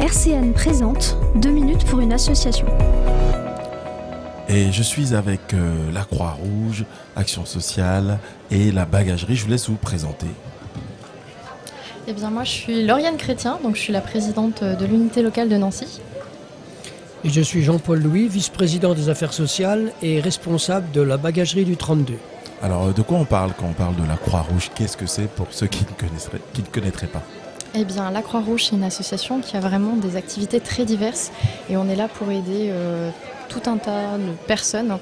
RCN présente 2 minutes pour une association. Et je suis avec la Croix-Rouge, Action Sociale et la Bagagerie. Je vous laisse vous présenter. Eh bien moi je suis Lauriane Chrétien, donc je suis la présidente de l'unité locale de Nancy. Et je suis Jean-Paul Louis, vice-président des affaires sociales et responsable de la Bagagerie du 32. Alors de quoi on parle quand on parle de la Croix-Rouge? Qu'est-ce que c'est pour ceux qui ne connaîtraient pas? Eh bien la Croix-Rouge c'est une association qui a vraiment des activités très diverses et on est là pour aider tout un tas de personnes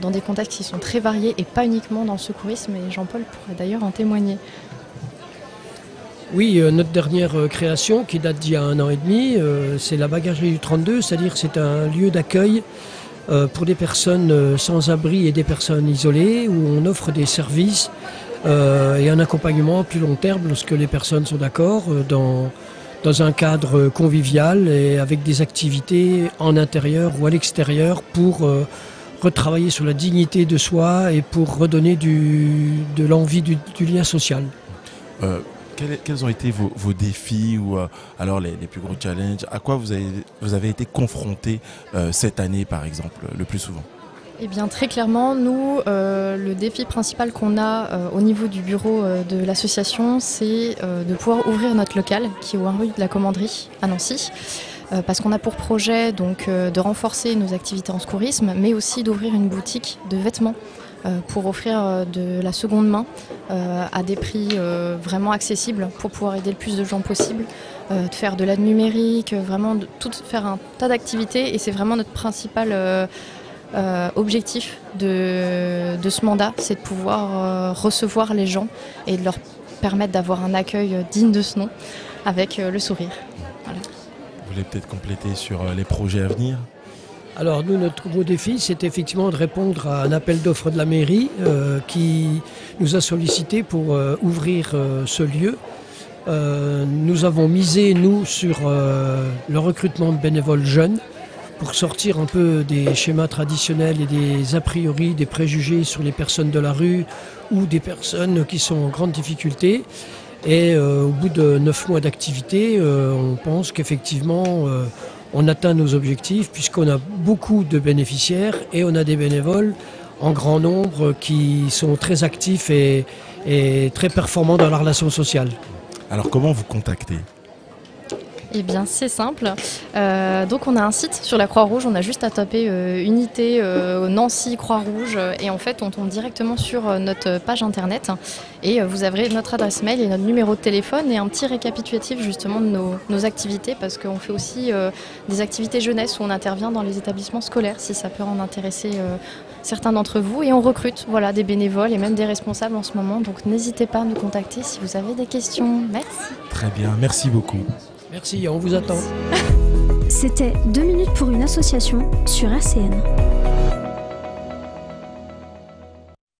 dans des contextes qui sont très variés et pas uniquement dans le secourisme, et Jean-Paul pourrait d'ailleurs en témoigner. Oui, notre dernière création qui date d'il y a 1 an et demi, c'est la Bagagerie du 32, c'est-à-dire que c'est un lieu d'accueil pour des personnes sans abri et des personnes isolées, où on offre des services et un accompagnement à plus long terme lorsque les personnes sont d'accord, dans un cadre convivial et avec des activités en intérieur ou à l'extérieur pour retravailler sur la dignité de soi et pour redonner de l'envie du lien social. Quels ont été vos défis ou alors les plus gros challenges? À quoi vous avez été confrontés cette année par exemple, le plus souvent? Eh bien très clairement, nous, le défi principal qu'on a au niveau du bureau de l'association, c'est de pouvoir ouvrir notre local qui est au 1 rue de la Commanderie à Nancy. Parce qu'on a pour projet donc, de renforcer nos activités en secourisme, mais aussi d'ouvrir une boutique de vêtements pour offrir de la seconde main à des prix vraiment accessibles pour pouvoir aider le plus de gens possible, de faire de l'aide numérique, vraiment faire un tas d'activités, et c'est vraiment notre principal objectif de ce mandat, c'est de pouvoir recevoir les gens et de leur permettre d'avoir un accueil digne de ce nom avec le sourire. Voilà. Vous voulez peut-être compléter sur les projets à venir? Alors nous, notre gros défi, c'est effectivement de répondre à un appel d'offres de la mairie qui nous a sollicité pour ouvrir ce lieu. Nous avons misé, nous, sur le recrutement de bénévoles jeunes pour sortir un peu des schémas traditionnels et des a priori, des préjugés sur les personnes de la rue ou des personnes qui sont en grande difficulté. Et au bout de 9 mois d'activité, on pense qu'effectivement on atteint nos objectifs, puisqu'on a beaucoup de bénéficiaires et on a des bénévoles en grand nombre qui sont très actifs et très performants dans la relation sociale. Alors comment vous contactez? Eh bien c'est simple, donc on a un site sur la Croix-Rouge, on a juste à taper unité Nancy Croix-Rouge et en fait on tombe directement sur notre page internet et vous avez notre adresse mail et notre numéro de téléphone et un petit récapitulatif justement de nos activités, parce qu'on fait aussi des activités jeunesse où on intervient dans les établissements scolaires si ça peut en intéresser certains d'entre vous, et on recrute des bénévoles et même des responsables en ce moment, donc n'hésitez pas à nous contacter si vous avez des questions. Merci. Très bien, merci beaucoup. Merci, on vous attend. C'était 2 minutes pour une association sur RCN.